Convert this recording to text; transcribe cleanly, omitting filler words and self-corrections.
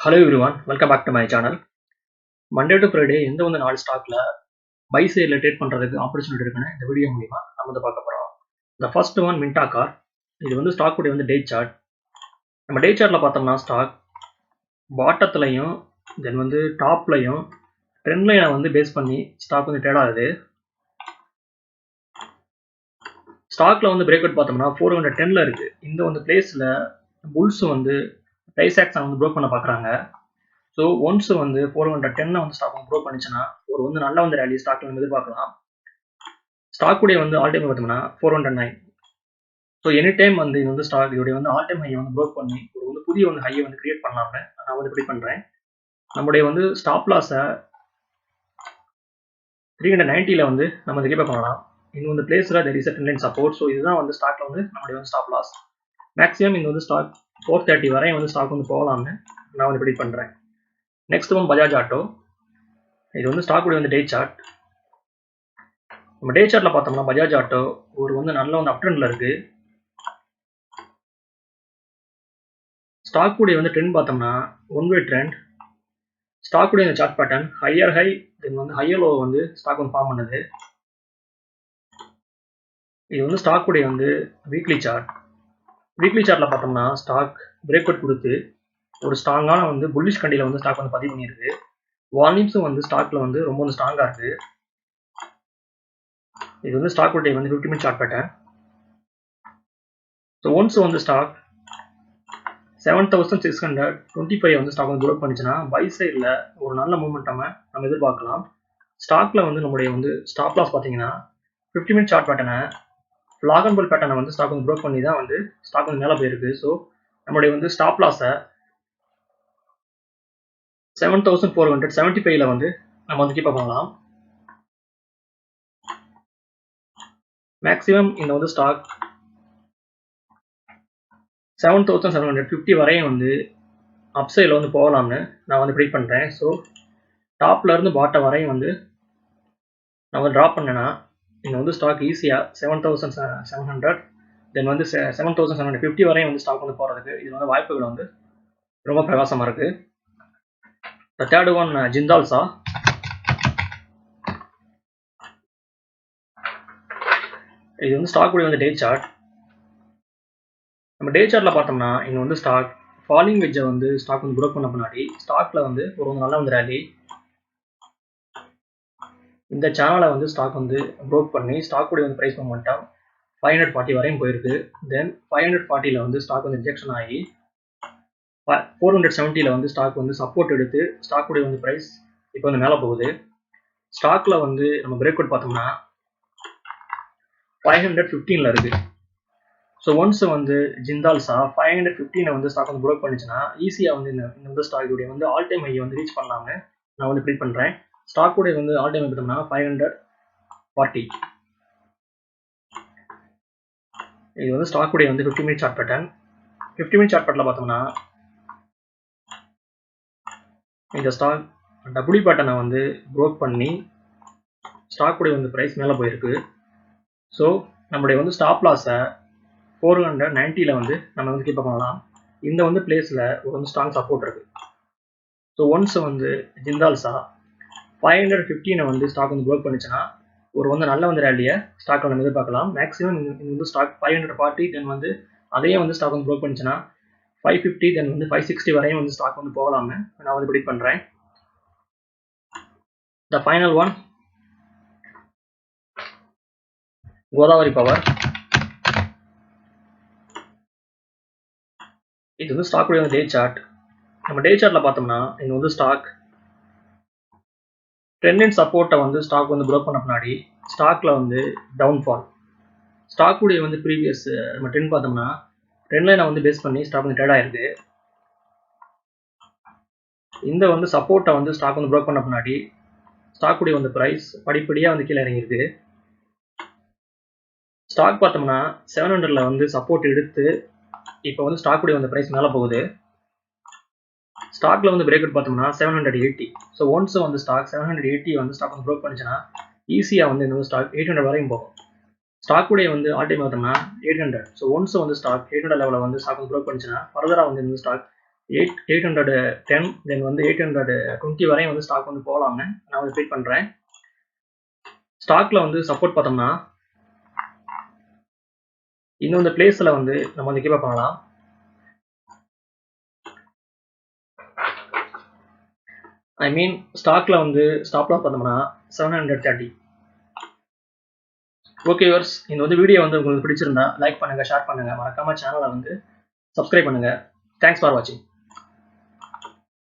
Hello everyone, welcome back to my channel. Monday to Friday எந்த வந்து நாலு ஸ்டாக்ல by சைடில் ட்ரேட் பண்ணுறதுக்கு ஆப்பர்ச்சுனிட்டி இருக்குன்னு இந்த வீடியோ மூலிமா நம்ம வந்து பார்க்க போகிறோம். இந்த ஃபர்ஸ்ட் ஒன் மின்டா கார். இது வந்து ஸ்டாக் உடைய வந்து டே சார்ட். நம்ம டே சார்ட்டில் பார்த்தோம்னா ஸ்டாக் பாட்டத்துலையும் தென் வந்து டாப்லையும் ட்ரெண்ட் லைனை வந்து பேஸ் பண்ணி ஸ்டாக் வந்து ட்ரேட் ஆகுது. ஸ்டாக்ல வந்து பிரேக் அவுட் பார்த்தோம்னா 410ல இருக்கு. இந்த வந்து பிளேஸில் புல்ஸ் வந்து ப்ரைஸ் ஆக்ஷன் வந்து ப்ரோக் பண்ண பார்க்குறாங்க. ஸோ ஒன்ஸ் வந்து 410 வந்து ஸ்டாக் ப்ரோ பண்ணிச்சுன்னா ஒரு வந்து நல்ல வந்து ரேலி ஸ்டாக்ல நம்ம எதிர்பார்க்கலாம். ஸ்டாக் உடைய வந்து ஆல் டைம் பார்த்தோம்னா 409. ஸோ எனி டைம் வந்து இது வந்து ஸ்டாக் இதோடைய வந்து ஆல் டைம் ஹையை வந்து ப்ரோக் பண்ணி ஒரு வந்து புதிய வந்து ஹையை வந்து கிரியேட் பண்ணலாம்னு நான் வந்து ப்ரிடிக்ட் பண்ணுறேன். நம்முடைய வந்து ஸ்டாப் லாஸை 390ல வந்து நம்ம வந்து கீப் பண்ணலாம். இந்த வந்து பிளேஸில் there is a trend line support. So இதுதான் வந்து ஸ்டாக்ல வந்து நம்மளுடைய வந்து ஸ்டாப் லாஸ். மேக்ஸிமம் இந்த வந்து ஸ்டாக் 430 வரையும் வந்து ஸ்டாக் வந்து போகலாம்னு நான் வந்து ப்ரிடிக்ட் பண்ணுறேன். Next one Bajaj auto. இது வந்து ஸ்டாக் உடைய வந்து டே சார்ட். நம்ம டே சார்ட்ல பார்த்தோம்னா பஜாஜ் ஆட்டோ ஒரு வந்து நல்ல வந்து அப் ட்ரெண்ட்ல இருக்கு. ஸ்டாக் உடைய வந்து ட்ரெண்ட் பார்த்தோம்னா ஒன் வே ட்ரெண்ட். ஸ்டாக் உடைய சார்ட் பேட்டர்ன் ஹையர் ஹை தென் வந்து ஹையர் லோ வந்து ஸ்டாக் வந்து ஃபார்ம் பண்ணுது. இது வந்து ஸ்டாக் உடைய வந்து வீக்லி சார்ட். வீக்லி சார்ட்ல பார்த்தோம்னா ஸ்டாக் பிரேக் அவுட் கொடுத்து ஒரு ஸ்ட்ராங்கான வந்து புல்லிஷ் கண்டியில வந்து ஸ்டாக் வந்து பதிவு பண்ணியிருக்கு. வால்யூம்ஸும் வந்து ஸ்டாக்ல வந்து ரொம்ப வந்து ஸ்ட்ராங்கா இருக்கு. இது வந்து ஸ்டாக் உடைய வந்து 50 minute chart pattern. So once வந்து ஸ்டாக் 7625 வந்து ஸ்டாக் வந்து க்ரோத் பண்ணிச்சுன்னா பை சைடில் ஒரு நல்ல மூவ்மெண்ட்டாக நம்ம எதிர்பார்க்கலாம். ஸ்டாக்ல வந்து நம்முடைய வந்து ஸ்டாப் லாஸ் பார்த்தீங்கன்னா 50 மினிட் சார்ட் பேட்டர்னை ஃபிளாக் அண்ட் பால் பேட்டர்னை வந்து ஸ்டாக் வந்து க்ரோத் பண்ணி தான் வந்து ஸ்டாக் வந்து மேலே போயிருக்கு. ஸோ நம்முடைய வந்து ஸ்டாப் லாஸை 7475ல வந்து நம்ம வந்து கீப் பண்ணலாம். மேக்ஸிமம் இந்த வந்து ஸ்டாக் 7750 வரையும் வந்து அப்சைடில் வந்து போகலாம்னு நான் வந்து ப்ரிடிக்ட் பண்ணுறேன். ஸோ டாப்ல இருந்து பாட்டம் வரையும் வந்து நான் வந்து ட்ராப் பண்ணேன்னா இந்த வந்து ஸ்டாக் ஈஸியாக 7700 தென் வந்து 7750 வரையும் வந்து ஸ்டாக் வந்து போகிறதுக்கு இது வந்து வாய்ப்புகள் வந்து ரொம்ப பிரகாசமாக இருக்குது. The third one Jindal Saw. இது வந்து ஸ்டாக் உடைய வந்து டே சார்ட். நம்ம டே சார்ட்ல பார்த்தோம்னா இங்கே வந்து ஸ்டாக் ஃபாலிங் வெஜ்ஜை வந்து ஸ்டாக் வந்து ப்ரோக் பண்ண பின்னாடி ஸ்டாக்ல வந்து ஒரு நல்ல வந்து ரேலி இந்த சேனலை வந்து ஸ்டாக் வந்து ப்ரோக் பண்ணி ஸ்டாக் உடைய வந்து ப்ரைஸ் மொமெண்டம் 540 வரையும் போயிருக்கு. தென் 540ல வந்து ஸ்டாக் வந்து ரிஜெக்ஷன் ஆகி 470ல வந்து ஸ்டாக் வந்து சப்போர்ட் எடுத்து ஸ்டாக் உடைய வந்து ப்ரைஸ் இப்போ வந்து மேலே போகுது. ஸ்டாக்ல வந்து நம்ம பிரேக் அவுட் பார்த்தோம்னா 515ல இருக்கு. ஸோ ஒன்ஸ் வந்து ஜிந்தால்ஸா 515 வந்து ஸ்டாக் வந்து ப்ரோக் பண்ணிச்சுன்னா ஈஸியாக வந்து இந்த வந்து ஸ்டாக் உடைய வந்து ஆல் டைம் ஹையை வந்து ரீச் பண்ணலாம்னு நான் வந்து ப்ரிடிக்ட் பண்ணுறேன். ஸ்டாக் உடைய வந்து ஆல் டைம் பார்த்தோம்னா 540. இது வந்து ஸ்டாக் உடைய வந்து 50 minute chart pattern. 50 minute chart பேட்டர்ல பார்த்தோம்னா இந்த ஸ்டாக் டபுள்யூ பேட்டர்னை வந்து ப்ரோக் பண்ணி ஸ்டாக் உடைய வந்து ப்ரைஸ் மேலே போயிருக்கு. ஸோ நம்முடைய வந்து ஸ்டாப் லாஸை 490ல வந்து நம்ம வந்து கீப் பண்ணலாம். இந்த வந்து பிளேஸில் ஒரு வந்து ஸ்ட்ராங் சப்போர்ட் இருக்கு. ஸோ ஒன்ஸ் வந்து ஜிந்தால்ஸா 515 வந்து ஸ்டாக் வந்து ப்ரோக் பண்ணிச்சுன்னா ஒரு வந்து நல்ல வந்து ரேலியை ஸ்டாக் நம்ம எதிர்பார்க்கலாம். மேக்ஸிமம் இந்த வந்து ஸ்டாக் 540 தென் வந்து அதையே வந்து ஸ்டாக் வந்து ப்ரோக் பண்ணிச்சுன்னா 550 தென் வந்து 560 வரையும் வந்து ஸ்டாக் வந்து போகலாம்னு நான் வந்து ப்ரிடிக்ட் பண்ணுறேன். The final one Godavari power. இது வந்து ஸ்டாக் உடைய வந்து டே சார்ட். நம்ம டே சார்ட்ல பார்த்தோம்னா இது வந்து ஸ்டாக் ட்ரெண்ட் லைன் சப்போர்ட்டை வந்து ஸ்டாக் வந்து ப்ரோக் பண்ண பின்னாடி ஸ்டாக்ல வந்து டவுன்ஃபால். ஸ்டாக் உடைய வந்து ப்ரீவியஸ் நம்ம ட்ரெண்ட் பார்த்தோம்னா ட்ரெண்ட் லைனை வந்து பேஸ் பண்ணி ஸ்டாக் வந்து ட்ரேட் ஆயிருக்கு. இந்த வந்து சப்போர்ட்டை வந்து ஸ்டாக் வந்து ப்ரோக் பண்ண பின்னாடி ஸ்டாக் உடைய வந்து ப்ரைஸ் படிப்படியாக வந்து கீழே இறங்கியிருக்கு. ஸ்டாக் பார்த்தோம்னா 700ல வந்து சப்போர்ட் எடுத்து இப்போ வந்து ஸ்டாக் உடைய வந்து ப்ரைஸ் மேலே போகுது. ஸ்டாக்ல வந்து பிரேக் அவுட் பார்த்தோம்னா 780. ஸோ ஒன்ஸ் வந்து ஸ்டாக் 780 வந்து ஸ்டாக் வந்து ப்ரோக் பண்ணிச்சுன்னா ஈஸியாக வந்து இந்த ஸ்டாக் 800 வரையும் போகும். ஸ்டாக் உடைய வந்து ஆல் டைம் பார்த்தோம்னா 800. ஸோ ஒன்ஸ் வந்து ஸ்டாக் 800 லெவலில் வந்து ஸ்டாக் வந்து ப்ரோக் பண்ணிச்சுன்னா ஃபர்தராக வந்து இந்த ஸ்டாக் 810 தென் வந்து 820 வரையும் வந்து ஸ்டாக் வந்து போகலாம்னு நான் வந்து ட்ரீட் பண்ணுறேன். ஸ்டாக்ல வந்து சப்போர்ட் பார்த்தோம்னா இந்த பிளேஸில் வந்து நம்ம வந்து கீப் அப் பண்ணலாம். ஐ மீன் ஸ்டாக்ல வந்து ஸ்டாப் லாஸ் பார்த்தோம்னா 730. ஓகே வியூவர்ஸ், இந்த வந்து வீடியோ வந்து உங்களுக்கு பிடிச்சிருந்தா லைக் பண்ணுங்க, ஷேர் பண்ணுங்க, மறக்காம சேனலை வந்து சப்ஸ்கிரைப் பண்ணுங்க. தேங்க்ஸ் ஃபார் வாட்சிங்.